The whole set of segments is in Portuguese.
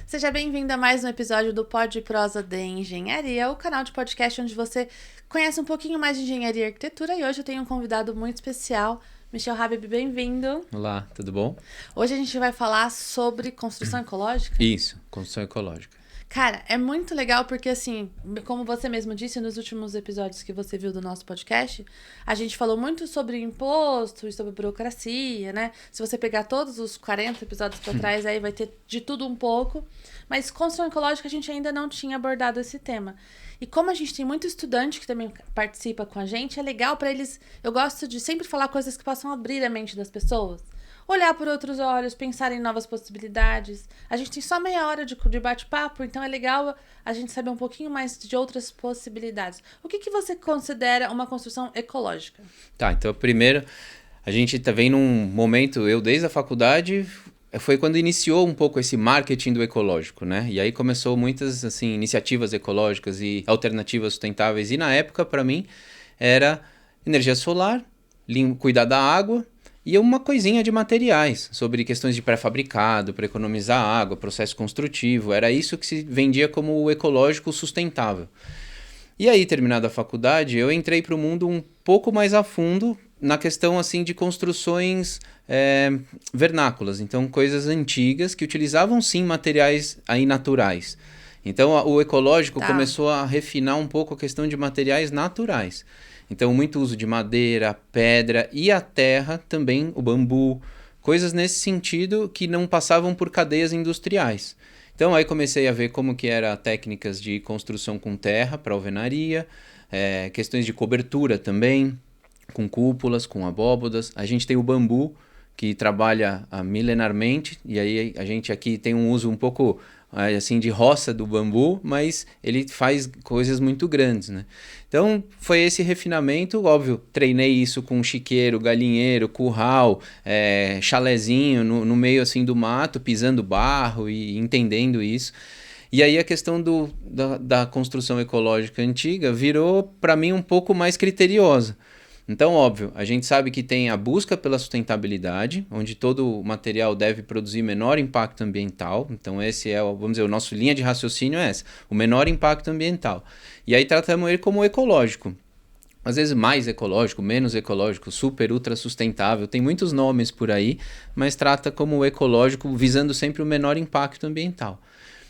Seja bem-vindo a mais um episódio do Pod Prosa de Engenharia, o canal de podcast onde você conhece um pouquinho mais de engenharia e arquitetura. E hoje eu tenho um convidado muito especial, Michel Habib, bem-vindo. Olá, tudo bom? Hoje a gente vai falar sobre construção ecológica. Isso, construção ecológica. Cara, é muito legal porque, assim, como você mesmo disse nos últimos episódios que você viu do nosso podcast, a gente falou muito sobre imposto e sobre burocracia, né? Se você pegar todos os 40 episódios pra trás, aí vai ter de tudo um pouco. Mas construção ecológica a gente ainda não tinha abordado esse tema. E como a gente tem muito estudante que também participa com a gente, é legal pra eles... Eu gosto de sempre falar coisas que possam abrir a mente das pessoas. Olhar por outros olhos, pensar em novas possibilidades. A gente tem só meia hora de bate-papo, então é legal a gente saber um pouquinho mais de outras possibilidades. O que você considera uma construção ecológica? Tá, então primeiro, a gente tá vendo um momento, eu desde a faculdade, foi quando iniciou um pouco esse marketing do ecológico, né? E aí começou muitas, assim, iniciativas ecológicas e alternativas sustentáveis. E na época, para mim, era energia solar, cuidar da água, e uma coisinha de materiais, sobre questões de pré-fabricado, para economizar água, processo construtivo. Era isso que se vendia como o ecológico sustentável. E aí, terminada a faculdade, eu entrei para o mundo um pouco mais a fundo na questão assim de construções vernáculas. Então, coisas antigas que utilizavam sim materiais aí naturais. Então, o ecológico começou a refinar um pouco a questão de materiais naturais. Então, muito uso de madeira, pedra e a terra também, o bambu, coisas nesse sentido que não passavam por cadeias industriais. Então, aí comecei a ver como que eram técnicas de construção com terra para alvenaria, questões de cobertura também, com cúpulas, com abóbodas. A gente tem o bambu, que trabalha milenarmente, e aí a gente aqui tem um uso um pouco assim de roça do bambu, mas ele faz coisas muito grandes, né? Então foi esse refinamento, óbvio, treinei isso com chiqueiro, galinheiro, curral, chalezinho no meio assim do mato, pisando barro e entendendo isso. E aí a questão da construção ecológica antiga virou para mim um pouco mais criteriosa. Então, óbvio, a gente sabe que tem a busca pela sustentabilidade, onde todo o material deve produzir menor impacto ambiental. Então, esse é, vamos dizer, o nosso linha de raciocínio é essa, o menor impacto ambiental. E aí tratamos ele como ecológico. Às vezes mais ecológico, menos ecológico, super, ultra sustentável, tem muitos nomes por aí, mas trata como ecológico visando sempre o menor impacto ambiental.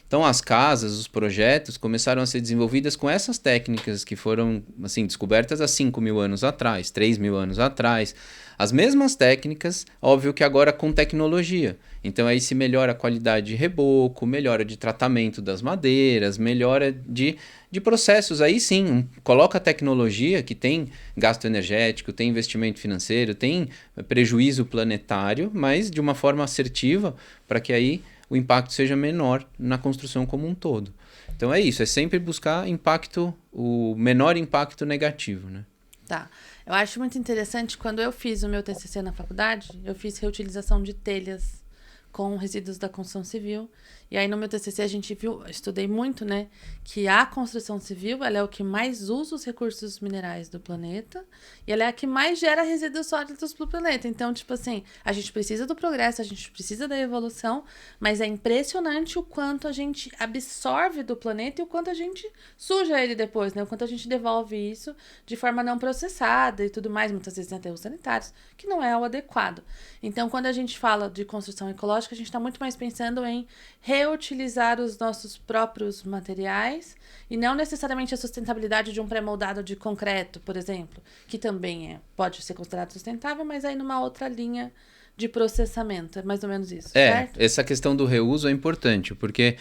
Então as casas, os projetos começaram a ser desenvolvidas com essas técnicas que foram assim, descobertas há 5.000 anos atrás, 3.000 anos atrás. As mesmas técnicas, óbvio que agora com tecnologia. Então aí se melhora a qualidade de reboco, melhora de tratamento das madeiras, melhora de processos. Aí sim, coloca a tecnologia que tem gasto energético, tem investimento financeiro, tem prejuízo planetário, mas de uma forma assertiva para que aí o impacto seja menor na construção como um todo. Então é isso, é sempre buscar impacto, o menor impacto negativo, né? Tá. Eu acho muito interessante, quando eu fiz o meu TCC na faculdade, eu fiz reutilização de telhas com resíduos da construção civil. E aí no meu TCC a gente estudei muito, né, que a construção civil, ela é o que mais usa os recursos minerais do planeta e ela é a que mais gera resíduos sólidos pro planeta. Então, tipo assim, a gente precisa do progresso, a gente precisa da evolução, mas é impressionante o quanto a gente absorve do planeta e o quanto a gente suja ele depois, né, o quanto a gente devolve isso de forma não processada e tudo mais, muitas vezes em aterros sanitários, que não é o adequado. Então, quando a gente fala de construção ecológica, a gente está muito mais pensando em reutilizar os nossos próprios materiais e não necessariamente a sustentabilidade de um pré-moldado de concreto, por exemplo, que também pode ser considerado sustentável, mas aí numa outra linha de processamento. É mais ou menos isso, certo? Essa questão do reuso é importante, porque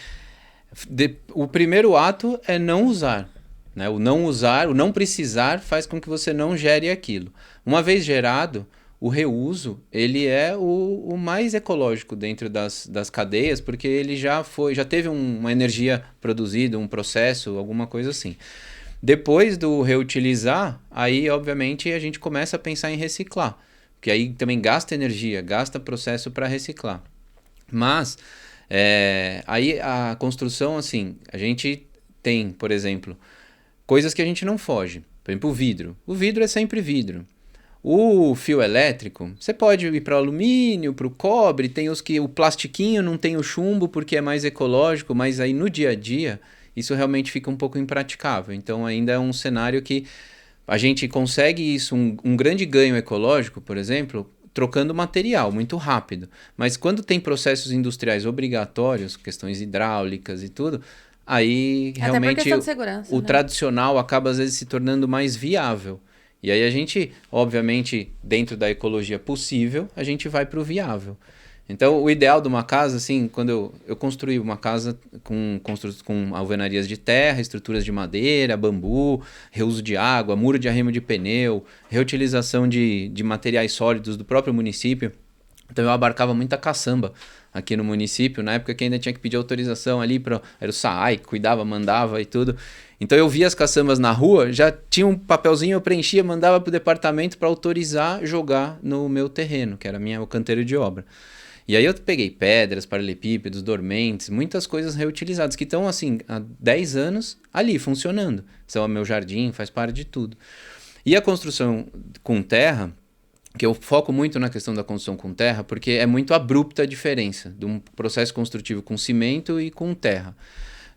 o primeiro ato é não usar. Né? O não usar, o não precisar faz com que você não gere aquilo. Uma vez gerado, o reuso ele é o mais ecológico dentro das cadeias, porque ele já teve uma energia produzida, um processo, alguma coisa assim. Depois do reutilizar, aí obviamente a gente começa a pensar em reciclar, porque aí também gasta energia, gasta processo para reciclar. Mas aí a construção, assim, a gente tem, por exemplo, coisas que a gente não foge. Por exemplo, o vidro. O vidro é sempre vidro. O fio elétrico, você pode ir para o alumínio, para o cobre, tem os que o plastiquinho não tem o chumbo porque é mais ecológico, mas aí no dia a dia isso realmente fica um pouco impraticável. Então ainda é um cenário que a gente consegue isso, um grande ganho ecológico, por exemplo, trocando material muito rápido. Mas quando tem processos industriais obrigatórios, questões hidráulicas e tudo, aí Até por realmente questão de segurança, o né? tradicional acaba às vezes se tornando mais viável. E aí a gente, obviamente, dentro da ecologia possível, a gente vai para o viável. Então, o ideal de uma casa, assim, quando eu construí uma casa com alvenarias de terra, estruturas de madeira, bambu, reuso de água, muro de arrimo de pneu, reutilização de materiais sólidos do próprio município. Então, eu abarcava muita caçamba aqui no município, na época que ainda tinha que pedir autorização ali, era o SAAI que cuidava, mandava e tudo. Então, eu via as caçambas na rua, já tinha um papelzinho, eu preenchia, mandava para o departamento para autorizar jogar no meu terreno, que era o canteiro de obra. E aí eu peguei pedras, paralelepípedos, dormentes, muitas coisas reutilizadas, que estão assim, há 10 anos ali, funcionando. São o meu jardim, faz parte de tudo. E a construção com terra, que eu foco muito na questão da construção com terra, porque é muito abrupta a diferença de um processo construtivo com cimento e com terra.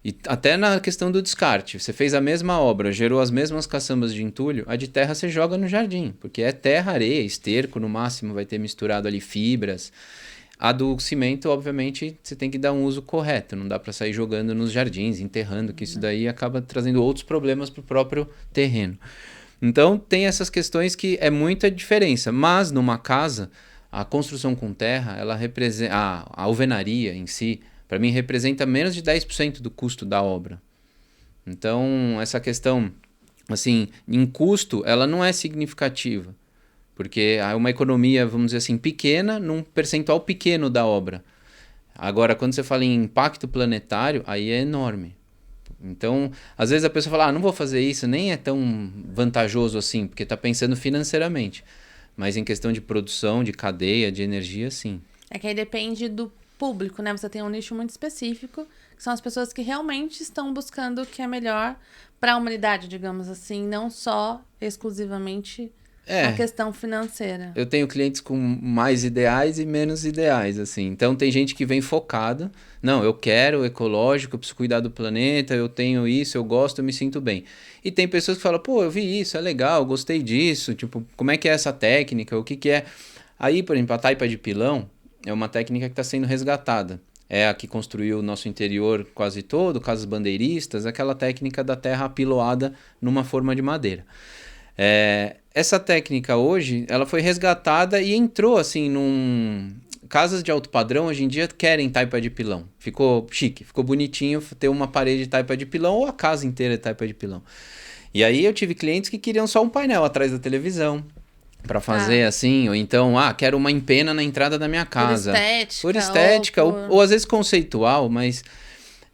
E até na questão do descarte, você fez a mesma obra, gerou as mesmas caçambas de entulho, a de terra você joga no jardim, porque é terra, areia, esterco, no máximo vai ter misturado ali fibras. A do cimento, obviamente, você tem que dar um uso correto. Não dá para sair jogando nos jardins, enterrando, que isso daí acaba trazendo outros problemas para o próprio terreno. Então, tem essas questões que é muita diferença. Mas, numa casa, a construção com terra, ela representa, a alvenaria em si, para mim, representa menos de 10% do custo da obra. Então, essa questão, assim, em custo, ela não é significativa. Porque é uma economia, vamos dizer assim, pequena num percentual pequeno da obra. Agora, quando você fala em impacto planetário, aí é enorme. Então, às vezes a pessoa fala, não vou fazer isso, nem é tão vantajoso assim, porque está pensando financeiramente. Mas em questão de produção, de cadeia, de energia, sim. É que aí depende do público, né? Você tem um nicho muito específico, que são as pessoas que realmente estão buscando o que é melhor para a humanidade, digamos assim, não só exclusivamente a questão financeira. Eu tenho clientes com mais ideais e menos ideais, assim. Então tem gente que vem focada. Não, eu quero ecológico, eu preciso cuidar do planeta, eu tenho isso, eu gosto, eu me sinto bem. E tem pessoas que falam, pô, eu vi isso, é legal, gostei disso. Tipo, como é que é essa técnica? O que que é? Aí, por exemplo, a taipa de pilão é uma técnica que está sendo resgatada. É a que construiu o nosso interior quase todo, casas bandeiristas, aquela técnica da terra apiloada numa forma de madeira. Essa técnica hoje, ela foi resgatada e entrou assim casas de alto padrão hoje em dia querem taipa de pilão. Ficou chique, ficou bonitinho ter uma parede de taipa de pilão ou a casa inteira de taipa de pilão. E aí eu tive clientes que queriam só um painel atrás da televisão para fazer assim, ou então, quero uma empena na entrada da minha casa. Por estética, ou às vezes conceitual, mas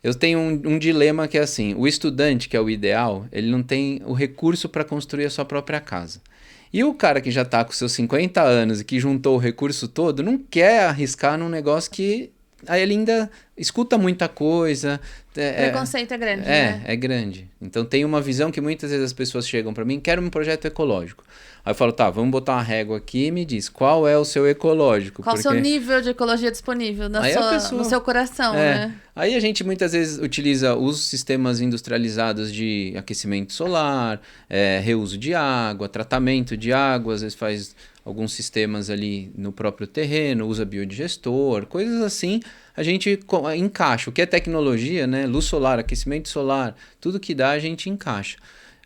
eu tenho um dilema que é assim, o estudante, que é o ideal, ele não tem o recurso para construir a sua própria casa. E o cara que já está com seus 50 anos e que juntou o recurso todo, não quer arriscar num negócio que aí ele ainda escuta muita coisa. O preconceito é grande, né? É grande. Então tem uma visão que muitas vezes as pessoas chegam para mim, quero um projeto ecológico. Aí eu falo, tá, vamos botar uma régua aqui e me diz, qual é o seu ecológico? Qual o seu nível de ecologia disponível no seu coração, né? Aí a gente muitas vezes utiliza os sistemas industrializados de aquecimento solar, reuso de água, tratamento de água, às vezes faz alguns sistemas ali no próprio terreno, usa biodigestor, coisas assim, a gente encaixa. O que é tecnologia, né? Luz solar, aquecimento solar, tudo que dá a gente encaixa.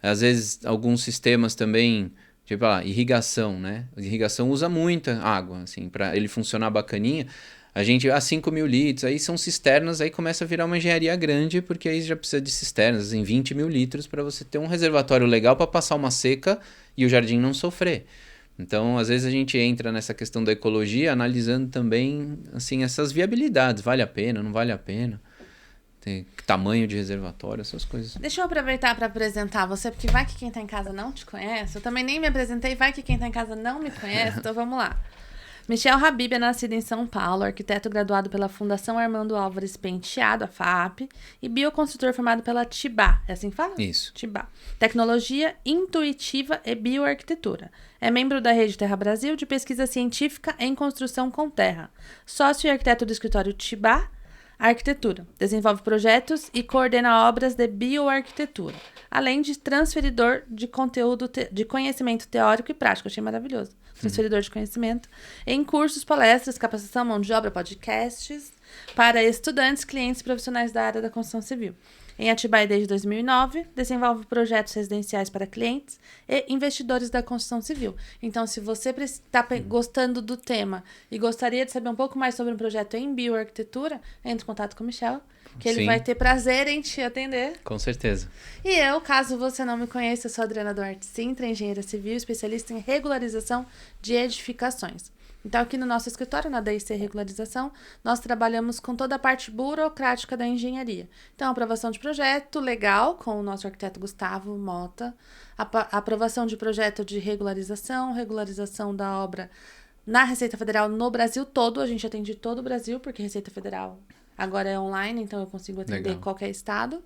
Às vezes alguns sistemas também, tipo irrigação, né? Irrigação usa muita água, assim, para ele funcionar bacaninha. A gente, 5 mil litros, aí são cisternas, aí começa a virar uma engenharia grande, porque aí já precisa de cisternas em 20 mil litros para você ter um reservatório legal para passar uma seca e o jardim não sofrer. Então, às vezes a gente entra nessa questão da ecologia, analisando também, assim, essas viabilidades. Vale a pena, não vale a pena? Tem tamanho de reservatório, essas coisas. Deixa eu aproveitar para apresentar você, porque vai que quem tá em casa não te conhece. Eu também nem me apresentei, vai que quem tá em casa não me conhece, então vamos lá. Michel Habib é nascido em São Paulo, arquiteto graduado pela Fundação Armando Álvares Penteado, a FAP, e bioconstrutor formado pela TIBA. É assim que fala? Isso. TIBA. Tecnologia Intuitiva e Bioarquitetura. É membro da Rede Terra Brasil de pesquisa científica em construção com terra. Sócio e arquiteto do escritório TIBA Arquitetura. Desenvolve projetos e coordena obras de bioarquitetura, além de transferidor de conteúdo de conhecimento teórico e prático. Achei maravilhoso. Transferidor de conhecimento em cursos, palestras, capacitação, mão de obra, podcasts para estudantes, clientes e profissionais da área da construção civil. Em Atibaia desde 2009, desenvolve projetos residenciais para clientes e investidores da construção civil. Então, se você está gostando do tema e gostaria de saber um pouco mais sobre um projeto em bioarquitetura, entre em contato com o Michel, que ele vai ter prazer em te atender. Com certeza. E eu, caso você não me conheça, eu sou Adriana Duarte Sintra, engenheira civil, especialista em regularização de edificações. Então, aqui no nosso escritório, na DIC Regularização, nós trabalhamos com toda a parte burocrática da engenharia. Então, aprovação de projeto legal, com o nosso arquiteto Gustavo Mota, aprovação de projeto de regularização da obra na Receita Federal no Brasil todo. A gente atende todo o Brasil, porque Receita Federal agora é online, então eu consigo atender qualquer estado.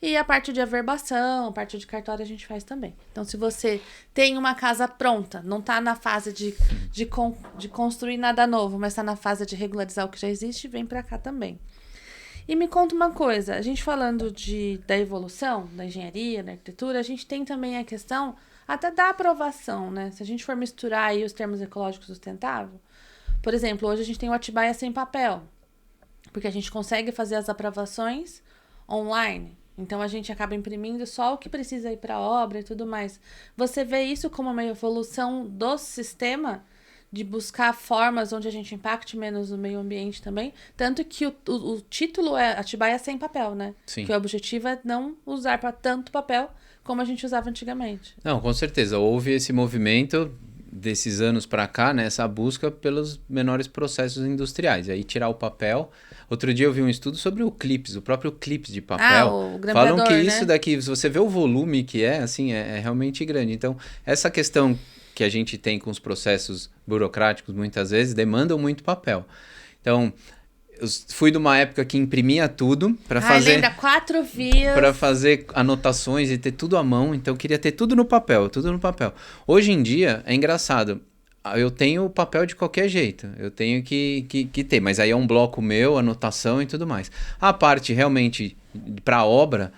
E a parte de averbação, a parte de cartório a gente faz também. Então, se você tem uma casa pronta, não está na fase de construir nada novo, mas está na fase de regularizar o que já existe, vem para cá também. E me conta uma coisa, a gente falando da evolução da engenharia, da arquitetura, a gente tem também a questão até da aprovação, né? Se a gente for misturar aí os termos ecológicos sustentáveis, por exemplo, hoje a gente tem o Atibaia sem papel, porque a gente consegue fazer as aprovações online. Então, a gente acaba imprimindo só o que precisa ir para a obra e tudo mais. Você vê isso como uma evolução do sistema de buscar formas onde a gente impacte menos o meio ambiente também? Tanto que o título é Atibaia sem papel, né? Sim. Que o objetivo é não usar para tanto papel como a gente usava antigamente. Não, com certeza. Houve esse movimento desses anos para cá, né, essa busca pelos menores processos industriais. E aí tirar o papel. Outro dia eu vi um estudo sobre o próprio clips de papel. O grampeador, falam que né? isso daqui, se você vê o volume que é, assim, é realmente grande. Então, essa questão que a gente tem com os processos burocráticos, muitas vezes, demandam muito papel. Então, eu fui de uma época que imprimia tudo para fazer... lembra, 4 vias. Para fazer anotações e ter tudo à mão. Então, eu queria ter tudo no papel, tudo no papel. Hoje em dia, é engraçado. Eu tenho o papel de qualquer jeito. Eu tenho que ter. Mas aí é um bloco meu, anotação e tudo mais. A parte, realmente, para a obra,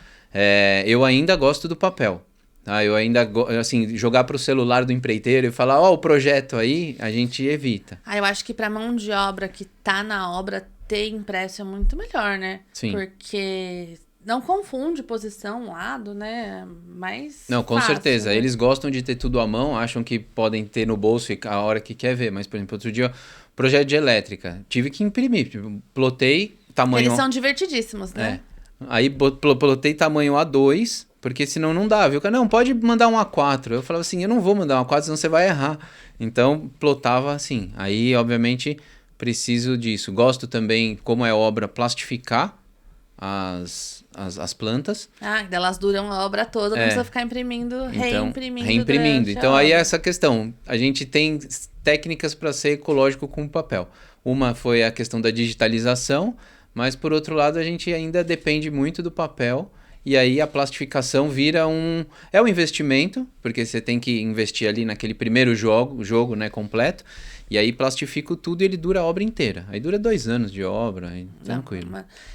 eu ainda gosto do papel. Tá? Eu ainda, assim, jogar para o celular do empreiteiro e falar, o projeto aí, a gente evita. Eu acho que para mão de obra que tá na obra, ter impresso é muito melhor, né? Sim. Porque não confunde posição, lado, né? Mas não, com fácil, certeza. né? Eles gostam de ter tudo à mão, acham que podem ter no bolso a hora que quer ver. Mas, por exemplo, outro dia, projeto de elétrica. Tive que imprimir. Plotei tamanho... Eles são divertidíssimos, né? Aí plotei tamanho A2, porque senão não dá, viu? Não, pode mandar um A4. Eu falava assim, eu não vou mandar um A4, senão você vai errar. Então, plotava assim. Aí, obviamente, preciso disso. Gosto também, como é obra, plastificar as plantas. Elas duram a obra toda, não precisa ficar imprimindo, reimprimindo. Então, aí é essa questão. A gente tem técnicas para ser ecológico com papel. Uma foi a questão da digitalização, mas, por outro lado, a gente ainda depende muito do papel. E aí a plastificação vira um investimento, porque você tem que investir ali naquele primeiro jogo, né, completo. E aí plastifico tudo e ele dura a obra inteira. Aí dura 2 anos de obra, tranquilo.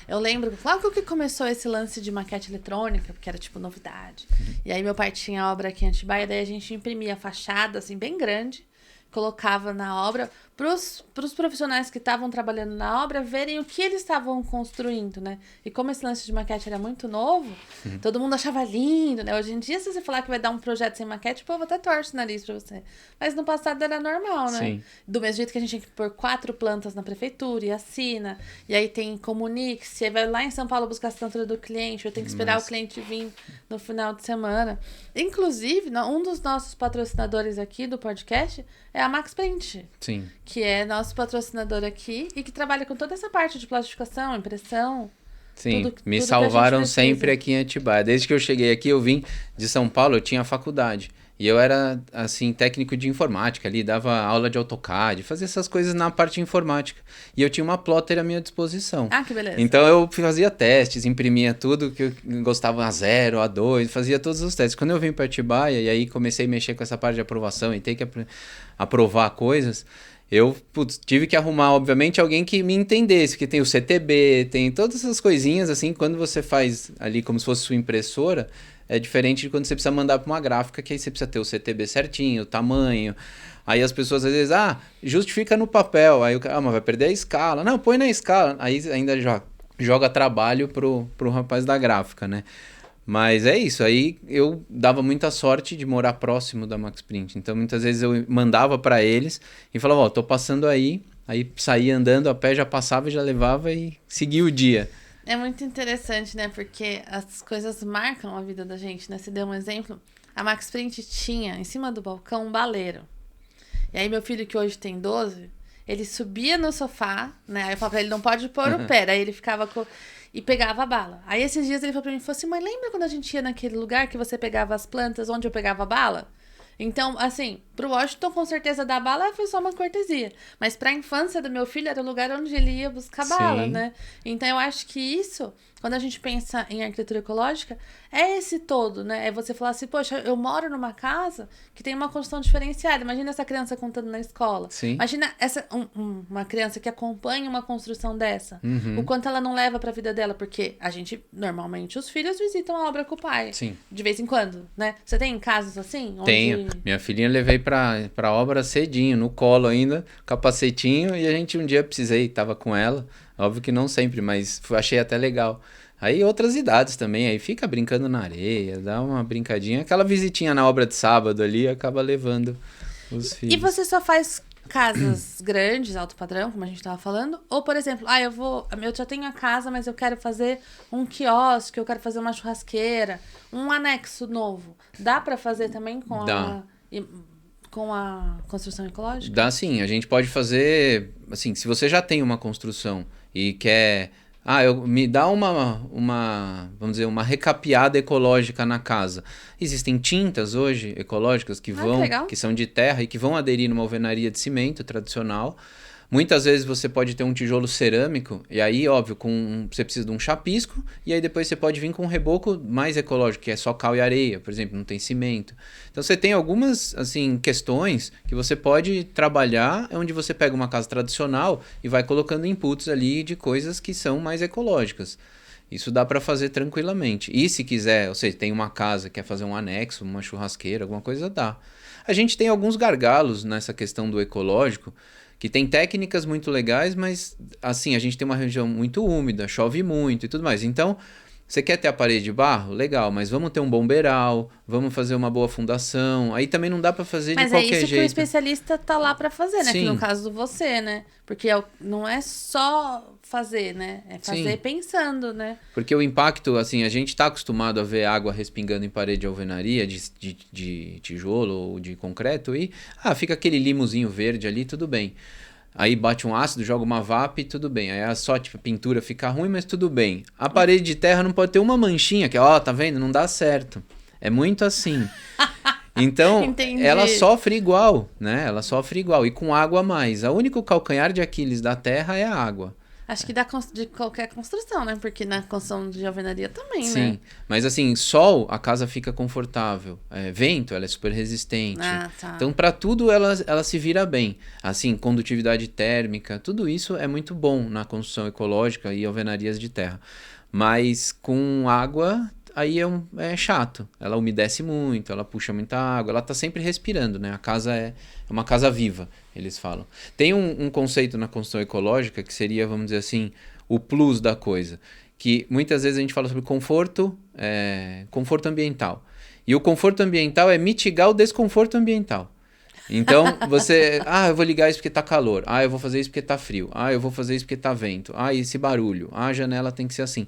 Eu lembro, logo que começou esse lance de maquete eletrônica, porque era tipo novidade. E aí meu pai tinha obra aqui em Atibaia, daí a gente imprimia a fachada, assim, bem grande, colocava na obra pros profissionais que estavam trabalhando na obra verem o que eles estavam construindo, né? E como esse lance de maquete era muito novo, todo mundo achava lindo, né? Hoje em dia, se você falar que vai dar um projeto sem maquete, o povo até torce o nariz pra você. Mas no passado era normal, né? Sim. Do mesmo jeito que a gente tinha que pôr 4 plantas na prefeitura e assina, e aí tem comunique-se, aí vai lá em São Paulo buscar a assinatura do cliente, eu tenho que esperar o cliente vir no final de semana. Inclusive, um dos nossos patrocinadores aqui do podcast é a Max Print. Sim. Que é nosso patrocinador aqui e que trabalha com toda essa parte de plastificação, impressão. Sim, me tudo salvaram que a gente sempre aqui em Atibaia. Desde que eu cheguei aqui, eu vim de São Paulo, eu tinha faculdade. E eu era, assim, técnico de informática ali, dava aula de AutoCAD, fazia essas coisas na parte de informática. E eu tinha uma plotter à minha disposição. Ah, que beleza. Então eu fazia testes, imprimia tudo que eu gostava, A0, A2, fazia todos os testes. Quando eu vim para Atibaia e aí comecei a mexer com essa parte de aprovação e ter que aprovar coisas, eu tive que arrumar, obviamente, alguém que me entendesse, porque tem o CTB, tem todas essas coisinhas, assim, quando você faz ali como se fosse sua impressora, é diferente de quando você precisa mandar para uma gráfica, que aí você precisa ter o CTB certinho, o tamanho. Aí as pessoas às vezes, justifica no papel. Aí o cara, mas vai perder a escala. Não, põe na escala. Aí ainda joga trabalho pro rapaz da gráfica, né? Mas é isso, aí eu dava muita sorte de morar próximo da Max Print. Então muitas vezes eu mandava para eles e falava, tô passando aí saía andando a pé, já passava, já levava e seguia o dia. É muito interessante, né? Porque as coisas marcam a vida da gente, né? Você deu um exemplo. A Max Print tinha, em cima do balcão, um baleiro. E aí meu filho, que hoje tem 12, ele subia no sofá, né? Aí eu falava pra ele, não pode pôr o pé. Aí ele ficava e pegava a bala. Aí esses dias ele falou pra mim, falou assim, mãe, lembra quando a gente ia naquele lugar que você pegava as plantas onde eu pegava a bala? Então, assim, pro Washington, com certeza, dar bala foi só uma cortesia. Mas pra infância do meu filho, era o lugar onde ele ia buscar bala, né? Então, eu acho que isso, quando a gente pensa em arquitetura ecológica, é esse todo, né? É você falar assim, poxa, eu moro numa casa que tem uma construção diferenciada. Imagina essa criança contando na escola. Sim. Imagina uma criança que acompanha uma construção dessa. Uhum. O quanto ela não leva pra vida dela. Porque a gente, normalmente, os filhos visitam a obra com o pai. Sim. De vez em quando, né? Você tem casos assim? Tenho. Minha filhinha eu levei pra obra cedinho, no colo ainda, capacetinho, e a gente um dia tava com ela, óbvio que não sempre, mas achei até legal. Aí outras idades também, aí fica brincando na areia, dá uma brincadinha, aquela visitinha na obra de sábado ali, acaba levando os filhos. E você só faz casas grandes, alto padrão, como a gente tava falando? Ou, por exemplo, eu já tenho a casa, mas eu quero fazer um quiosque, eu quero fazer uma churrasqueira, um anexo novo. Dá pra fazer também com a construção ecológica? Dá sim, a gente pode fazer, assim, se você já tem uma construção e quer, me dá vamos dizer, uma recapeada ecológica na casa. Existem tintas hoje ecológicas que são de terra e que vão aderir numa alvenaria de cimento tradicional. Muitas vezes você pode ter um tijolo cerâmico, e aí, óbvio, você precisa de um chapisco, e aí depois você pode vir com um reboco mais ecológico, que é só cal e areia, por exemplo, não tem cimento. Então você tem algumas, assim, questões que você pode trabalhar, onde você pega uma casa tradicional e vai colocando inputs ali de coisas que são mais ecológicas. Isso dá para fazer tranquilamente. E se quiser, ou seja, tem uma casa, quer fazer um anexo, uma churrasqueira, alguma coisa, dá. A gente tem alguns gargalos nessa questão do ecológico, que tem técnicas muito legais, mas assim, a gente tem uma região muito úmida, chove muito e tudo mais. Então, você quer ter a parede de barro? Legal, mas vamos ter um bom beiral, vamos fazer uma boa fundação. Aí também não dá para fazer de qualquer jeito. Mas é isso que o especialista tá lá para fazer, né? Sim. Que no caso do você, né? Porque não é só fazer, né? É fazer pensando, né? Porque o impacto, assim, a gente tá acostumado a ver água respingando em parede de alvenaria, de tijolo ou de concreto e fica aquele limozinho verde ali, tudo bem. Aí bate um ácido, joga uma VAP e tudo bem. Aí só, a pintura fica ruim, mas tudo bem. A parede de terra não pode ter uma manchinha, que tá vendo? Não dá certo. É muito assim. Então, Entendi. Ela sofre igual, né? Ela sofre igual. E com água a mais. O único calcanhar de Aquiles da terra é a água. Acho que de qualquer construção, né? Porque na construção de alvenaria também, Sim, né? Sim, mas assim, sol, a casa fica confortável. Vento, ela é super resistente. Tá. Então, para tudo, ela se vira bem. Assim, condutividade térmica, tudo isso é muito bom na construção ecológica e alvenarias de terra. Mas com água, aí é chato. Ela umedece muito, ela puxa muita água, ela tá sempre respirando, né? A casa é uma casa viva, eles falam. Tem um conceito na construção ecológica que seria, vamos dizer assim, o plus da coisa. Que muitas vezes a gente fala sobre conforto ambiental. E o conforto ambiental é mitigar o desconforto ambiental. Então, eu vou ligar isso porque tá calor. Eu vou fazer isso porque tá frio. Eu vou fazer isso porque tá vento. Esse barulho. A janela tem que ser assim.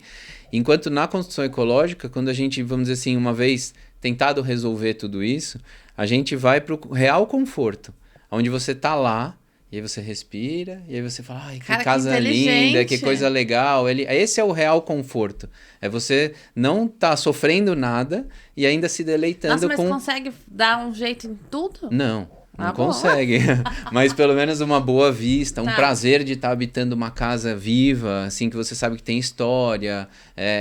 Enquanto na construção ecológica, quando a gente, vamos dizer assim, uma vez tentado resolver tudo isso, a gente vai pro real conforto, onde você tá lá E aí você respira, e aí você fala, ai, que Cara, que casa linda, que inteligente. coisa legal. Esse é o real conforto. É você não tá sofrendo nada e ainda se Nossa, deleitando mas com... consegue dar um jeito em tudo? Não, não Ah, bom. consegue. Mas pelo menos uma boa vista, um Tá. prazer de estar habitando uma casa viva, assim, que você sabe que tem história.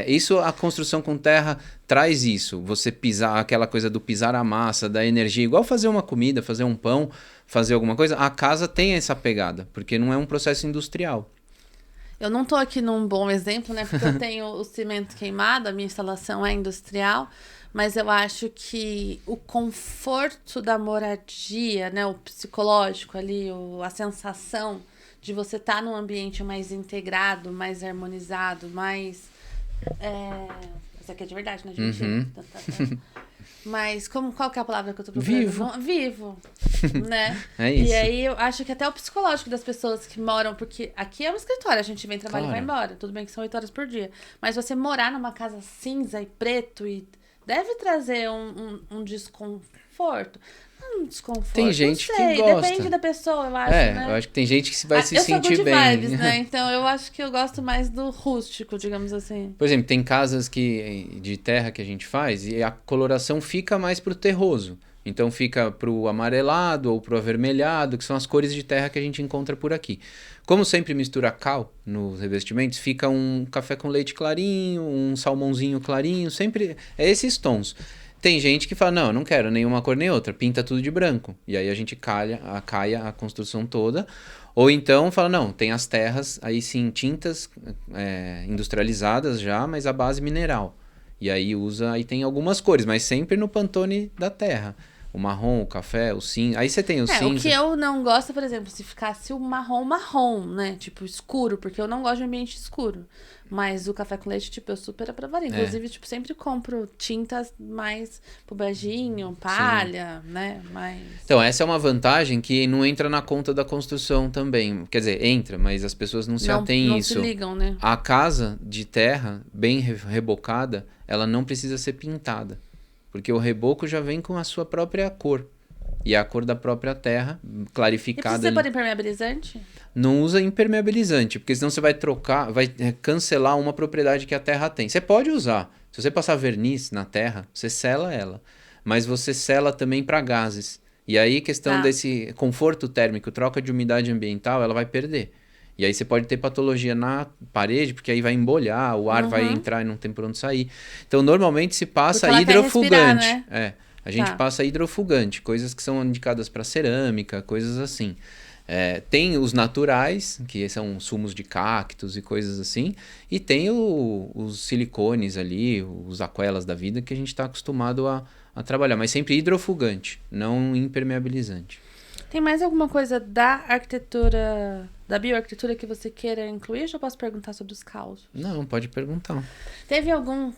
Isso, a construção com terra traz isso. Você pisar, aquela coisa do pisar a massa, da energia, igual fazer uma comida, fazer um pão, fazer alguma coisa. A casa tem essa pegada, porque não é um processo industrial. Eu não tô aqui num bom exemplo, né? Porque eu tenho o cimento queimado, a minha instalação é industrial, mas eu acho que o conforto da moradia, né? O psicológico ali, a sensação de você estar num ambiente mais integrado, mais harmonizado, mais. Isso aqui é de verdade, né? De mentira. Uhum. Mas qual que é a palavra que eu tô procurando? Vivo. Vivo, né? É isso. E aí eu acho que até o psicológico das pessoas que moram, porque aqui é um escritório, a gente vem trabalhar e vai Claro. embora. Tudo bem que são 8 horas por dia. Mas você morar numa casa cinza e preto e deve trazer um desconforto. Um desconforto. Tem gente não sei, que gosta. depende da pessoa, eu acho, né? Eu acho que tem gente que vai se eu sou sentir good bem. vibes, né? Então eu acho que eu gosto mais do rústico, digamos assim. Por exemplo, tem casas de terra que a gente faz e a coloração fica mais pro terroso. Então fica pro amarelado ou pro avermelhado, que são as cores de terra que a gente encontra por aqui. Como sempre mistura cal nos revestimentos, fica um café com leite clarinho, um salmãozinho clarinho, sempre é esses tons. Tem gente que fala, não, eu não quero nenhuma cor nem outra, pinta tudo de branco. E aí a gente caia a construção toda. Ou então fala, não, tem as terras, aí sim, tintas industrializadas já, mas a base mineral. E aí tem algumas cores, mas sempre no Pantone da terra. O marrom, o café, o cinza. Aí você tem o cinza. O que eu não gosto, por exemplo, se ficasse o marrom, né? Tipo, escuro, porque eu não gosto de ambiente escuro. Mas o café com leite, tipo, eu super aprovaria. Inclusive, tipo, sempre compro tintas mais pro beijinho, palha, né? Mas... Então, essa é uma vantagem que não entra na conta da construção também. Quer dizer, entra, mas as pessoas não se atêm não isso. se ligam, né? A casa de terra, bem rebocada, ela não precisa ser pintada. Porque o reboco já vem com a sua própria cor. E a cor da própria terra, E clarificada. precisa pôr impermeabilizante? Não usa impermeabilizante, porque senão você vai vai cancelar uma propriedade que a terra tem. Você pode usar. Se você passar verniz na terra, você sela ela. Mas você sela também para gases. E aí, questão desse conforto térmico, troca de umidade ambiental, ela vai perder. E aí você pode ter patologia na parede, porque aí vai embolhar, o ar vai entrar e não tem por onde sair. Então, normalmente se passa hidrofugante. Respirar, né? A gente passa hidrofugante, coisas que são indicadas para cerâmica, coisas assim. Tem os naturais, que são sumos de cactos e coisas assim, e tem os silicones ali, os aquelas da vida, que a gente está acostumado a trabalhar, mas sempre hidrofugante, não impermeabilizante. Tem mais alguma coisa da arquitetura, da bioarquitetura que você queira incluir? Ou eu posso perguntar sobre os causos? Não, pode perguntar. Teve algum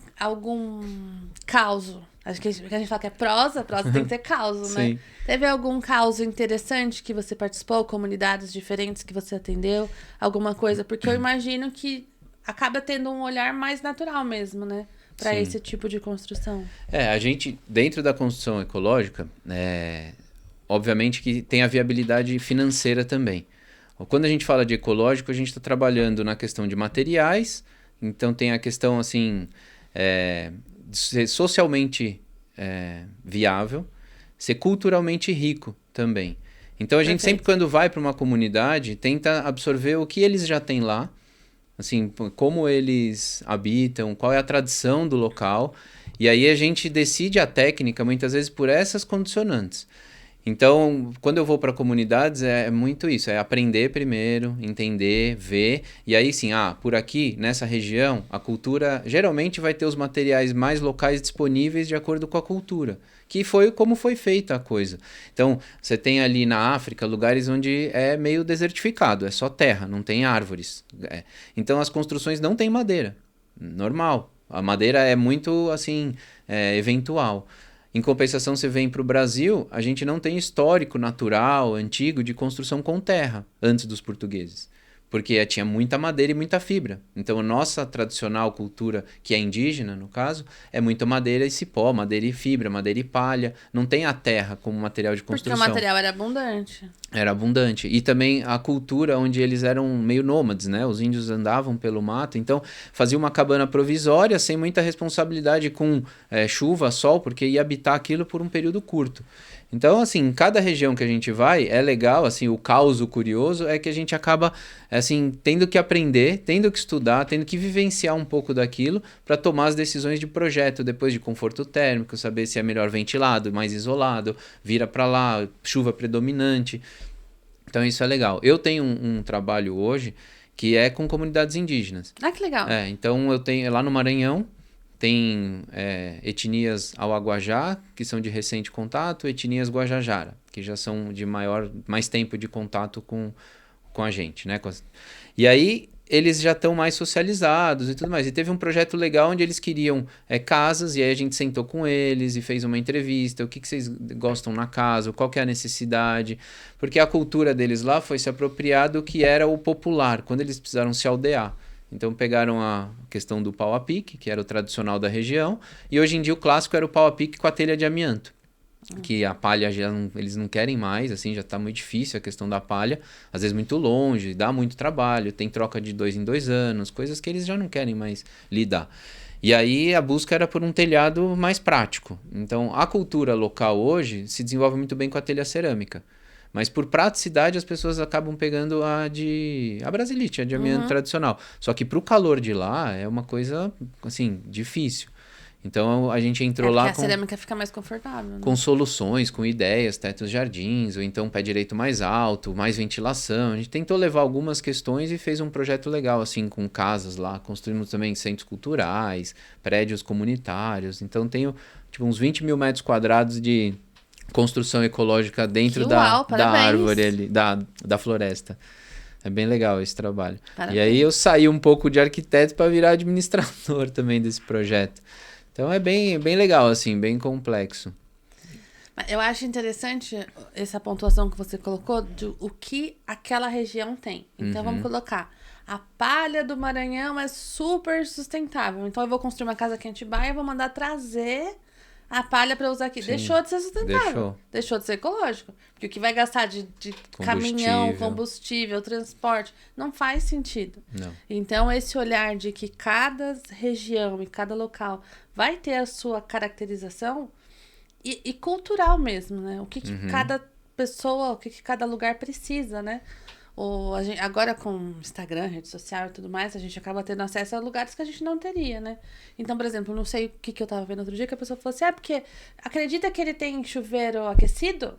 causo? Acho que a gente fala que é prosa tem que ter causo, né? Sim. Teve algum causo interessante que você participou, comunidades diferentes que você atendeu, alguma coisa? Porque eu imagino que acaba tendo um olhar mais natural mesmo, né? Para esse tipo de construção. A gente, dentro da construção ecológica, obviamente que tem a viabilidade financeira também. Quando a gente fala de ecológico, a gente está trabalhando na questão de materiais, então tem a questão assim, de ser socialmente viável, ser culturalmente rico também. Então a gente sempre, quando vai para uma comunidade, tenta absorver o que eles já têm lá, assim, como eles habitam, qual é a tradição do local, e aí a gente decide a técnica muitas vezes por essas condicionantes. Então, quando eu vou para comunidades, é muito isso, é aprender primeiro, entender, ver, e aí sim, por aqui, nessa região, a cultura geralmente vai ter os materiais mais locais disponíveis de acordo com a cultura, que foi como foi feita a coisa. Então, você tem ali na África lugares onde é meio desertificado, é só terra, não tem árvores. Então, as construções não têm madeira, normal. A madeira é muito, assim, eventual. Em compensação, você vem para o Brasil, a gente não tem histórico natural, antigo, de construção com terra, antes dos portugueses. porque tinha muita madeira e muita fibra. Então, a nossa tradicional cultura, que é indígena, no caso, é muita madeira e cipó, madeira e fibra, madeira e palha. Não tem a terra como material de construção. Porque o material era abundante. Era abundante. E também a cultura onde eles eram meio nômades, né? Os índios andavam pelo mato, então fazia uma cabana provisória, sem muita responsabilidade com chuva, sol, porque ia habitar aquilo por um período curto. Então, assim, em cada região que a gente vai, é legal, assim, o caos, o curioso, é que a gente acaba, assim, tendo que aprender, tendo que estudar, tendo que vivenciar um pouco daquilo para tomar as decisões de projeto, depois de conforto térmico, saber se é melhor ventilado, mais isolado, vira para lá, chuva predominante. Então, isso é legal. Eu tenho um trabalho hoje que é com comunidades indígenas. Ah, que legal. Então, eu tenho lá no Maranhão, tem etnias Auaguajá, que são de recente contato, etnias Guajajara, que já são de mais tempo de contato com a gente, né? E aí eles já estão mais socializados e tudo mais. E teve um projeto legal onde eles queriam casas, e aí a gente sentou com eles e fez uma entrevista, o que vocês gostam na casa, qual que é a necessidade, porque a cultura deles lá foi se apropriar do que era o popular, quando eles precisaram se aldear. Então pegaram a questão do pau a pique, que era o tradicional da região, e hoje em dia o clássico era o pau a pique com a telha de amianto, que a palha eles não querem mais, assim, já está muito difícil a questão da palha, às vezes muito longe, dá muito trabalho, tem troca de 2 em 2 anos, coisas que eles já não querem mais lidar. E aí a busca era por um telhado mais prático. Então a cultura local hoje se desenvolve muito bem com a telha cerâmica. Mas por praticidade as pessoas acabam pegando a brasilite, a de amianto tradicional. Só que para o calor de lá é uma coisa, assim, difícil. Então a gente entrou lá a cerâmica fica mais confortável, né? Com soluções, com ideias, tetos jardins, ou então pé direito mais alto, mais ventilação. A gente tentou levar algumas questões e fez um projeto legal, assim, com casas lá. Construímos também centros culturais, prédios comunitários. Então tenho tipo uns 20 mil metros quadrados de construção ecológica dentro da árvore ali, da floresta. É bem legal esse trabalho. Parabéns. E aí eu saí um pouco de arquiteto para virar administrador também desse projeto. Então é bem legal, assim, bem complexo. Eu acho interessante essa pontuação que você colocou de o que aquela região tem. Então vamos colocar. A palha do Maranhão é super sustentável. Então eu vou construir uma casa aqui em Atibaia e vou mandar trazer a palha para usar aqui. Sim, deixou de ser sustentável. Deixou de ser ecológico. Porque o que vai gastar de caminhão, combustível, transporte, não faz sentido. Não. Então, esse olhar de que cada região e cada local vai ter a sua caracterização e cultural mesmo, né? O que cada pessoa, o que cada lugar precisa, né? Agora com Instagram, rede social e tudo mais, a gente acaba tendo acesso a lugares que a gente não teria, né? Então, por exemplo, não sei o que eu tava vendo outro dia, que a pessoa falou assim, porque acredita que ele tem chuveiro aquecido?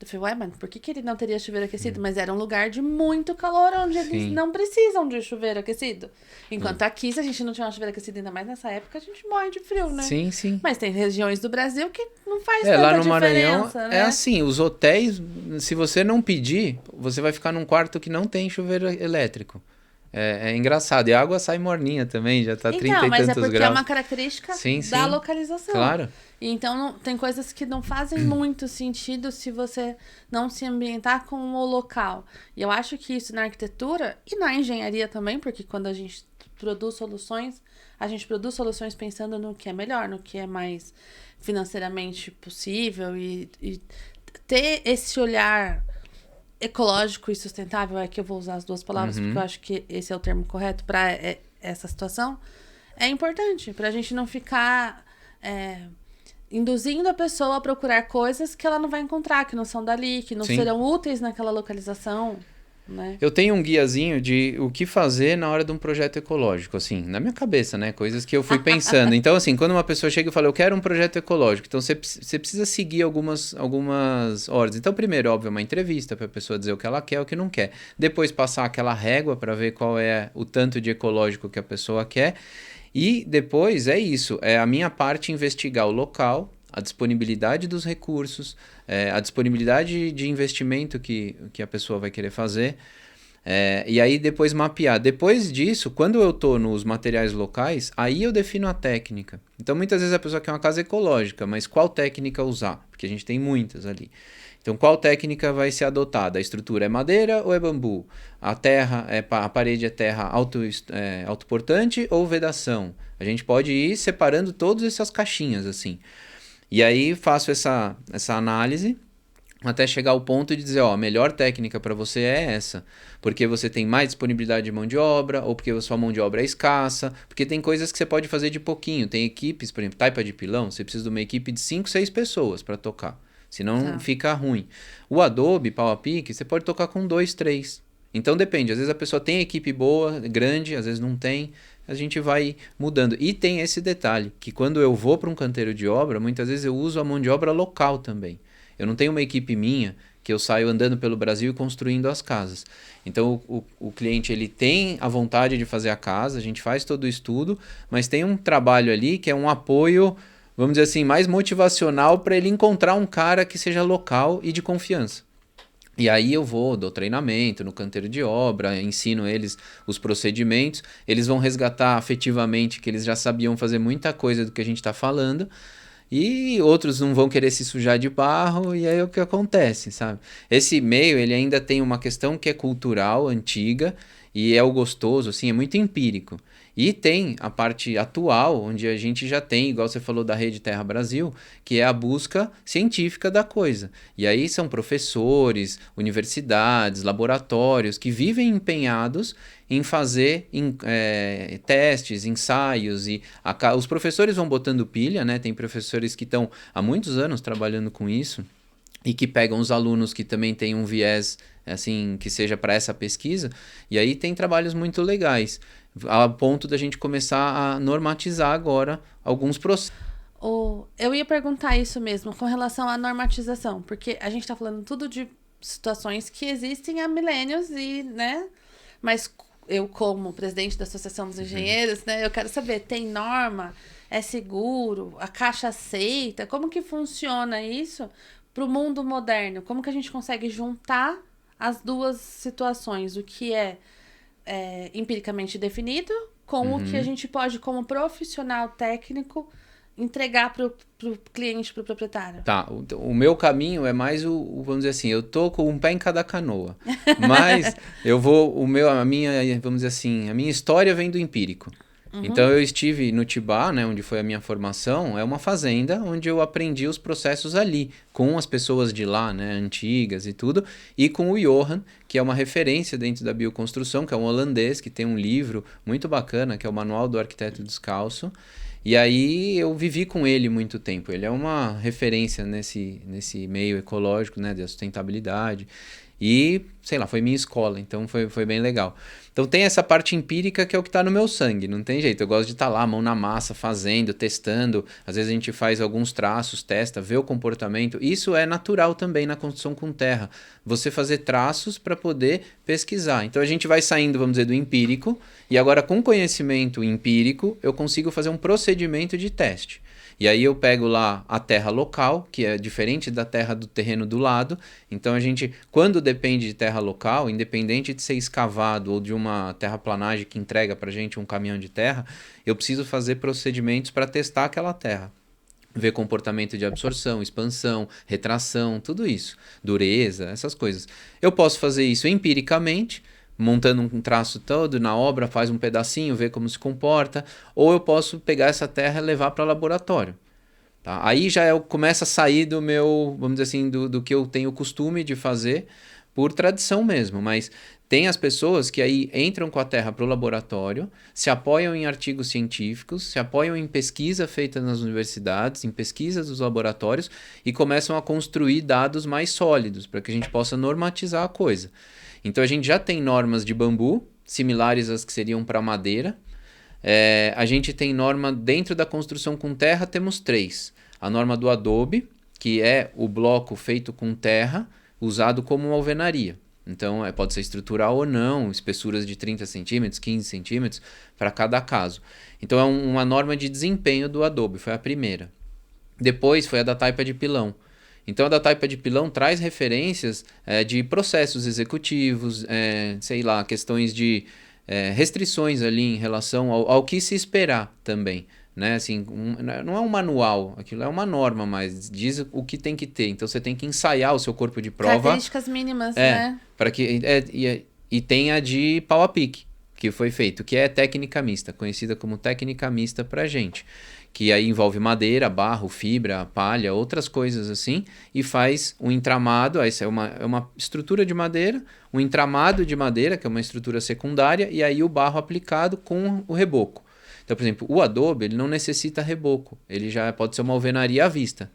Eu falei, ué, mas por que ele não teria chuveiro aquecido? Mas era um lugar de muito calor, onde eles não precisam de chuveiro aquecido. Enquanto aqui, se a gente não tiver um chuveiro aquecido, ainda mais nessa época, a gente morre de frio, né? Sim, sim. Mas tem regiões do Brasil que não faz tanta lá no diferença, Maranhão, né? É assim, os hotéis, se você não pedir, você vai ficar num quarto que não tem chuveiro elétrico. É engraçado. E a água sai morninha também, já tá 30 e tantos graus. Mas é porque é uma característica da localização. Claro. Então, tem coisas que não fazem muito sentido se você não se ambientar com o local. E eu acho que isso na arquitetura e na engenharia também, porque quando a gente produz soluções, a gente produz soluções pensando no que é melhor, no que é mais financeiramente possível e ter esse olhar ecológico e sustentável, é que eu vou usar as duas palavras, porque eu acho que esse é o termo correto para essa situação, é importante, para a gente não ficar induzindo a pessoa a procurar coisas que ela não vai encontrar, que não são dali, que não serão úteis naquela localização, né? Eu tenho um guiazinho de o que fazer na hora de um projeto ecológico, assim, na minha cabeça, né? Coisas que eu fui pensando. Então, assim, quando uma pessoa chega e fala, eu quero um projeto ecológico, então você precisa seguir algumas ordens. Então, primeiro, óbvio, uma entrevista para a pessoa dizer o que ela quer, o que não quer. Depois, passar aquela régua para ver qual é o tanto de ecológico que a pessoa quer. E depois, é isso, é a minha parte investigar o local, a disponibilidade dos recursos, a disponibilidade de investimento que a pessoa vai querer fazer, E aí depois mapear. Depois disso, quando eu estou nos materiais locais, aí eu defino a técnica. Então muitas vezes a pessoa quer uma casa ecológica, mas qual técnica usar? Porque a gente tem muitas ali. Então qual técnica vai ser adotada? A estrutura é madeira ou é bambu? A parede é terra autoportante ou vedação? A gente pode ir separando todas essas caixinhas assim. E aí faço essa análise até chegar ao ponto de dizer, ó, a melhor técnica para você é essa, porque você tem mais disponibilidade de mão de obra, ou porque a sua mão de obra é escassa, porque tem coisas que você pode fazer de pouquinho, tem equipes, por exemplo, taipa de pilão, você precisa de uma equipe de 5, 6 pessoas para tocar, senão fica ruim. O Adobe, pau a pique, você pode tocar com 2, 3. Então depende, às vezes a pessoa tem equipe boa, grande, às vezes não tem, a gente vai mudando. E tem esse detalhe, que quando eu vou para um canteiro de obra, muitas vezes eu uso a mão de obra local também. Eu não tenho uma equipe minha que eu saio andando pelo Brasil e construindo as casas. Então o cliente ele tem a vontade de fazer a casa, a gente faz todo o estudo, mas tem um trabalho ali que é um apoio, vamos dizer assim, mais motivacional para ele encontrar um cara que seja local e de confiança. E aí eu dou treinamento no canteiro de obra, ensino eles os procedimentos, eles vão resgatar afetivamente que eles já sabiam fazer muita coisa do que a gente está falando, e outros não vão querer se sujar de barro, e aí é o que acontece, sabe? Esse meio, ele ainda tem uma questão que é cultural, antiga, e é o gostoso, assim, é muito empírico. E tem a parte atual, onde a gente já tem, igual você falou da Rede Terra Brasil, que é a busca científica da coisa. E aí são professores, universidades, laboratórios que vivem empenhados em fazer testes, ensaios, e os professores vão botando pilha, né? Tem professores que estão há muitos anos trabalhando com isso e que pegam os alunos que também têm um viés assim que seja para essa pesquisa, e aí tem trabalhos muito legais, a ponto da gente começar a normatizar agora alguns processos. Eu ia perguntar isso mesmo, com relação à normatização, porque a gente está falando tudo de situações que existem há milênios, né? Mas eu, como presidente da Associação dos Engenheiros, né? Eu quero saber, tem norma? É seguro? A Caixa aceita? Como que funciona isso para o mundo moderno? Como que a gente consegue juntar as duas situações? O que é empiricamente definido com o que a gente pode, como profissional técnico, entregar pro cliente, pro proprietário. Tá, o meu caminho é mais vamos dizer assim, eu tô com um pé em cada canoa, mas eu vou, vamos dizer assim, a minha história vem do empírico. Então eu estive no Tibá, né, onde foi a minha formação, é uma fazenda onde eu aprendi os processos ali, com as pessoas de lá, né, antigas e tudo, e com o Johan, que é uma referência dentro da bioconstrução, que é um holandês, que tem um livro muito bacana, que é o Manual do Arquiteto Descalço. E aí eu vivi com ele muito tempo. Ele é uma referência nesse meio ecológico, né, de sustentabilidade. E, sei lá, foi minha escola, então foi bem legal. Então tem essa parte empírica que é o que está no meu sangue, não tem jeito. Eu gosto de estar lá, mão na massa, fazendo, testando. Às vezes a gente faz alguns traços, testa, vê o comportamento. Isso é natural também na construção com terra. Você fazer traços para poder pesquisar. Então a gente vai saindo, vamos dizer, do empírico, e agora com conhecimento empírico eu consigo fazer um procedimento de teste. E aí eu pego lá a terra local, que é diferente da terra do terreno do lado. Então a gente, quando depende de terra local, independente de ser escavado ou de uma terraplanagem que entrega pra gente um caminhão de terra, eu preciso fazer procedimentos para testar aquela terra. Ver comportamento de absorção, expansão, retração, tudo isso. Dureza, essas coisas. Eu posso fazer isso empiricamente, montando um traço todo, na obra faz um pedacinho, vê como se comporta, ou eu posso pegar essa terra e levar para laboratório. Tá? Aí já começa a sair do meu, vamos dizer assim, do que eu tenho costume de fazer, por tradição mesmo, mas tem as pessoas que aí entram com a terra para o laboratório, se apoiam em artigos científicos, se apoiam em pesquisa feita nas universidades, em pesquisas dos laboratórios, e começam a construir dados mais sólidos, para que a gente possa normatizar a coisa. Então a gente já tem normas de bambu, similares às que seriam para madeira. A gente tem norma dentro da construção com terra, temos 3. A norma do Adobe, que é o bloco feito com terra, usado como uma alvenaria. Então pode ser estrutural ou não, espessuras de 30 centímetros, 15 centímetros, para cada caso. Então é uma norma de desempenho do Adobe, foi a primeira. Depois foi a da taipa de pilão. Então a da taipa de pilão traz referências de processos executivos, sei lá, questões de restrições ali em relação ao que se esperar também. Né? Assim, não é um manual, aquilo é uma norma, mas diz o que tem que ter. Então você tem que ensaiar o seu corpo de prova. Características mínimas, né? Para que, e tem a de pau a pique, que foi feito, que é técnica mista, conhecida como técnica mista pra gente. Que aí envolve madeira, barro, fibra, palha, outras coisas assim, e faz um entramado, essa é uma estrutura de madeira, um entramado de madeira, que é uma estrutura secundária, e aí o barro aplicado com o reboco. Então, por exemplo, o adobe ele não necessita reboco, ele já pode ser uma alvenaria à vista.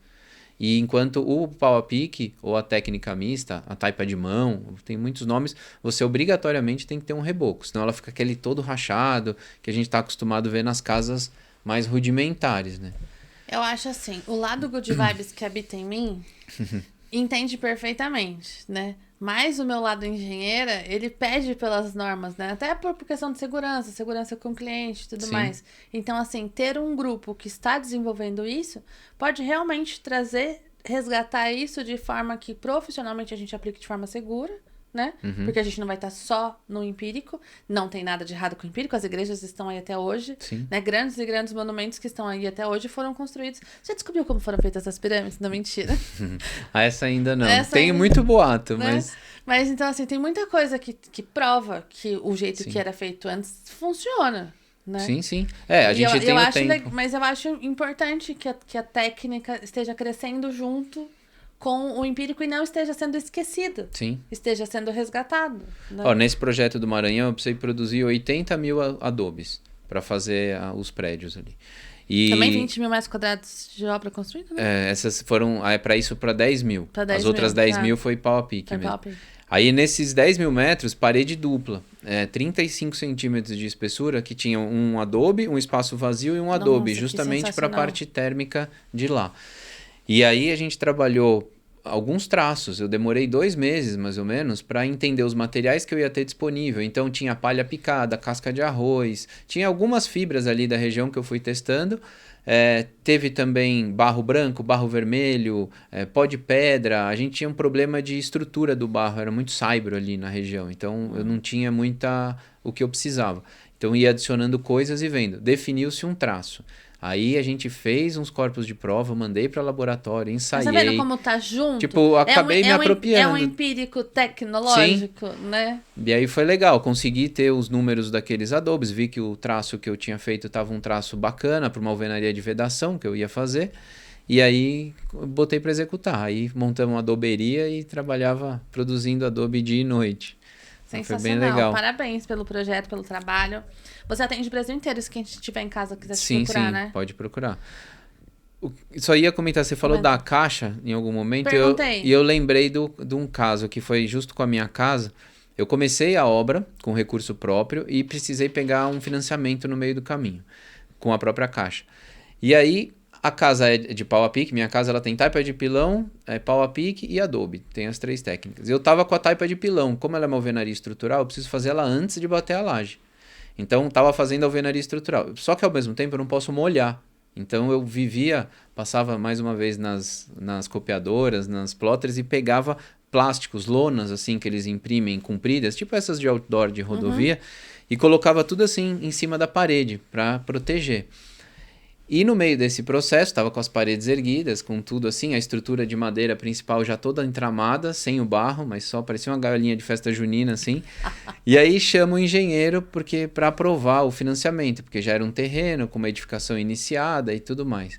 E enquanto o pau a pique, ou a técnica mista, a taipa de mão, tem muitos nomes, você obrigatoriamente tem que ter um reboco, senão ela fica aquele todo rachado, que a gente está acostumado a ver nas casas mais rudimentares, né? Eu acho assim, o lado good vibes que habita em mim entende perfeitamente, né? Mas o meu lado engenheira, ele pede pelas normas, né? Até por questão de segurança com o cliente e tudo mais. Então, assim, ter um grupo que está desenvolvendo isso pode realmente resgatar isso de forma que profissionalmente a gente aplique de forma segura, né? Porque a gente não vai estar só no empírico. Não tem nada de errado com o empírico. As igrejas estão aí até hoje. Né? Grandes e grandes monumentos que estão aí até hoje foram construídos. Você descobriu como foram feitas as pirâmides? Não, mentira. Essa ainda não. Tem muito boato, né? Mas então, assim, tem muita coisa que prova que o jeito que era feito antes funciona. Né? Sim. A gente tem o tempo. Mas eu acho importante que a técnica esteja crescendo junto com o empírico e não esteja sendo esquecido. Sim. Esteja sendo resgatado. Né? Ó, nesse projeto do Maranhão, eu precisei produzir 80 mil adobes para fazer os prédios ali. E também 20 mil metros quadrados de obra construída, né? Essas foram para isso para 10 mil. As outras 10 mil foi pau a pique mesmo. Aí nesses 10 mil metros, parede dupla, 35 centímetros de espessura, que tinha um adobe, um espaço vazio e um adobe, justamente para a parte térmica de lá. E aí a gente trabalhou alguns traços, eu demorei 2 meses mais ou menos para entender os materiais que eu ia ter disponível. Então tinha palha picada, casca de arroz, tinha algumas fibras ali da região que eu fui testando. Teve também barro branco, barro vermelho, pó de pedra. A gente tinha um problema de estrutura do barro, era muito saibro ali na região, então eu não tinha o que eu precisava. Então ia adicionando coisas e vendo. Definiu-se um traço. Aí a gente fez uns corpos de prova, mandei para laboratório, ensaiei. Mas tá vendo como tá junto? Tipo, acabei me apropriando. É um empírico tecnológico, né? E aí foi legal, consegui ter os números daqueles adobes, vi que o traço que eu tinha feito estava um traço bacana para uma alvenaria de vedação que eu ia fazer. E aí botei para executar. Aí montamos uma adoberia e trabalhava produzindo adobe dia e noite. Sensacional. Foi bem legal. Parabéns pelo projeto, pelo trabalho. Você atende o Brasil inteiro, se quem estiver em casa quiser te procurar, né? Pode procurar. Só ia comentar, você falou da caixa em algum momento. Perguntei. E eu lembrei de um caso que foi justo com a minha casa. Eu comecei a obra com recurso próprio e precisei pegar um financiamento no meio do caminho, com a própria caixa. E aí, a casa é de pau a pique, minha casa ela tem taipa de pilão, pau a pique e adobe, tem as 3 técnicas. Eu tava com a taipa de pilão, como ela é uma alvenaria estrutural, eu preciso fazer ela antes de bater a laje. Então, tava fazendo alvenaria estrutural. Só que ao mesmo tempo eu não posso molhar. Então eu passava mais uma vez nas copiadoras, nas plotters e pegava plásticos, lonas assim que eles imprimem compridas, tipo essas de outdoor de rodovia, e colocava tudo assim em cima da parede para proteger. E no meio desse processo, estava com as paredes erguidas, com tudo assim, a estrutura de madeira principal já toda entramada, sem o barro, mas só parecia uma galinha de festa junina assim. E aí chama o engenheiro para aprovar o financiamento, porque já era um terreno com uma edificação iniciada e tudo mais.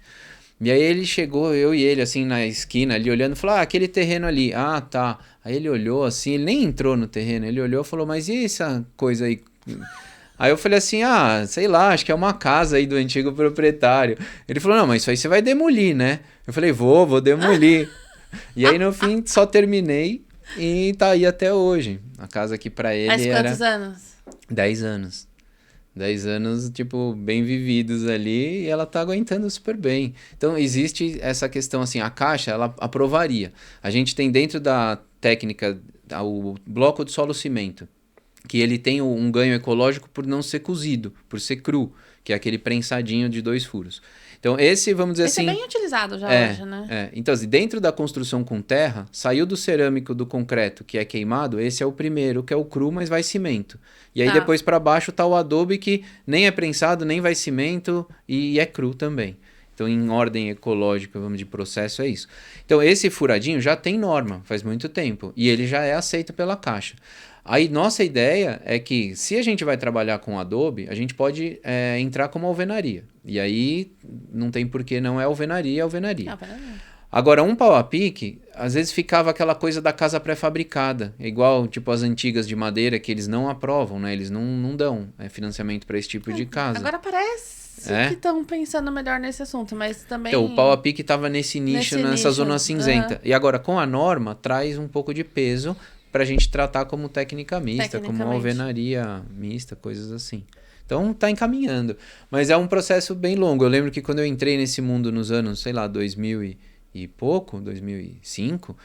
E aí ele chegou, eu e ele assim na esquina ali olhando, falou, aquele terreno ali, tá. Aí ele olhou assim, ele nem entrou no terreno, ele olhou e falou, mas e essa coisa aí? Aí eu falei assim, sei lá, acho que é uma casa aí do antigo proprietário. Ele falou, não, mas isso aí você vai demolir, né? Eu falei, vou demolir. E aí no fim só terminei e tá aí até hoje. A casa aqui pra ele Faz quantos anos? 10 anos. 10 anos, tipo, bem vividos ali e ela tá aguentando super bem. Então existe essa questão assim, a caixa ela aprovaria. A gente tem dentro da técnica o bloco de solo cimento, que ele tem um ganho ecológico por não ser cozido, por ser cru, que é aquele prensadinho de 2 furos. Então, esse, vamos dizer esse assim... é bem utilizado já hoje, né? Então, assim, dentro da construção com terra, saiu do cerâmico, do concreto, que é queimado, esse é o primeiro, que é o cru, mas vai cimento. E aí, depois para baixo, tá o adobe, que nem é prensado, nem vai cimento, e é cru também. Então, em ordem ecológica, vamos de processo, é isso. Então, esse furadinho já tem norma, faz muito tempo, e ele já é aceito pela Caixa. Aí, nossa ideia é que, se a gente vai trabalhar com adobe, a gente pode entrar como alvenaria. E aí, não tem porquê não é alvenaria, é alvenaria. Agora, um pau a pique, às vezes ficava aquela coisa da casa pré-fabricada. Igual, tipo, as antigas de madeira, que eles não aprovam, né? Eles não dão financiamento para esse tipo de casa. Agora parece que estão pensando melhor nesse assunto, mas também... Então, o pau a pique estava nesse nicho, nessa zona cinzenta. E agora, com a norma, traz um pouco de peso para a gente tratar como técnica mista, como alvenaria mista, coisas assim. Então, tá encaminhando. Mas é um processo bem longo. Eu lembro que quando eu entrei nesse mundo nos anos, sei lá, 2000 e pouco, 2005,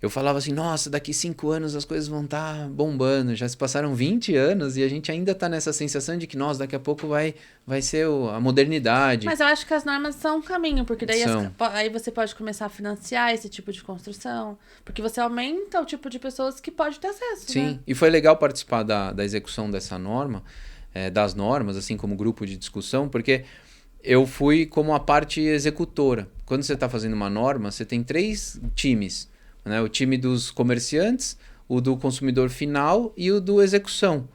eu falava assim, nossa, daqui 5 anos as coisas vão estar bombando. Já se passaram 20 anos e a gente ainda tá nessa sensação de que, nossa, daqui a pouco vai ser a modernidade. Mas eu acho que as normas são um caminho, porque daí aí você pode começar a financiar esse tipo de construção, porque você aumenta o tipo de pessoas que pode ter acesso. Sim, né? E foi legal participar da execução dessa norma, das normas, assim como grupo de discussão, porque eu fui como a parte executora. Quando você está fazendo uma norma, você tem 3 times, né? O time dos comerciantes, o do consumidor final e o do execução.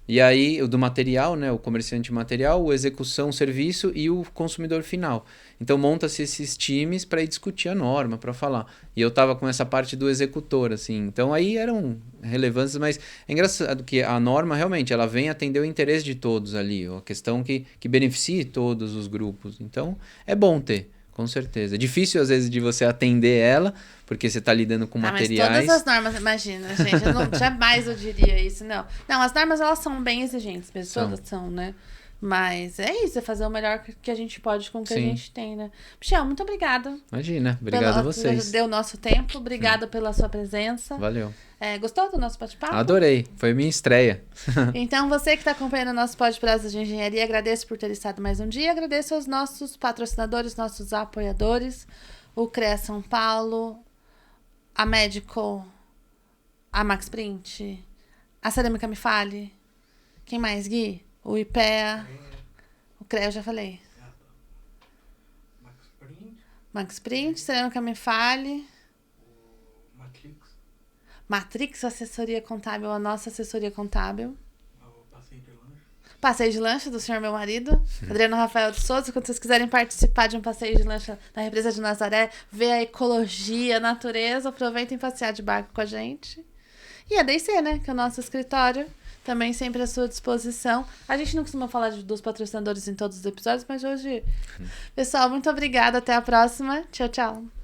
E aí, o do material, né? O comerciante material, o execução, serviço e o consumidor final. Então, monta-se esses times para ir discutir a norma, para falar. E eu estava com essa parte do executor, assim. Então, aí eram relevâncias, mas é engraçado que a norma, realmente, ela vem atender o interesse de todos ali. A questão que beneficie todos os grupos. Então, é bom ter. Com certeza. É difícil, às vezes, de você atender ela, porque você está lidando com materiais... Mas todas as normas, imagina, gente, jamais eu diria isso, não. Não, as normas, elas são bem exigentes, todas são, né? Mas é isso, é fazer o melhor que a gente pode com o que a gente tem, né? Michel, muito obrigada. Imagina, obrigado a vocês. Deu o nosso tempo, obrigada pela sua presença. Valeu. Gostou do nosso bate-papo? Adorei, foi minha estreia. Então, você que está acompanhando o nosso podcast de engenharia, agradeço por ter estado mais um dia, agradeço aos nossos patrocinadores, nossos apoiadores, o CREA São Paulo, a Medical, a Max Print, a Cerâmica Me Fale, quem mais, Gui? O IPEA, o CREA eu já falei. Max Print, Cerâmica Me Fale. Matrix Assessoria Contábil, a nossa assessoria contábil. Passeio de lancha do senhor meu marido, Adriano Rafael de Souza. Quando vocês quiserem participar de um passeio de lancha na represa de Nazaré, ver a ecologia, a natureza, aproveitem passear de barco com a gente. E a D&C, né, que é o nosso escritório, também sempre à sua disposição. A gente não costuma falar dos patrocinadores em todos os episódios, mas hoje... Pessoal, muito obrigada, até a próxima. Tchau, tchau.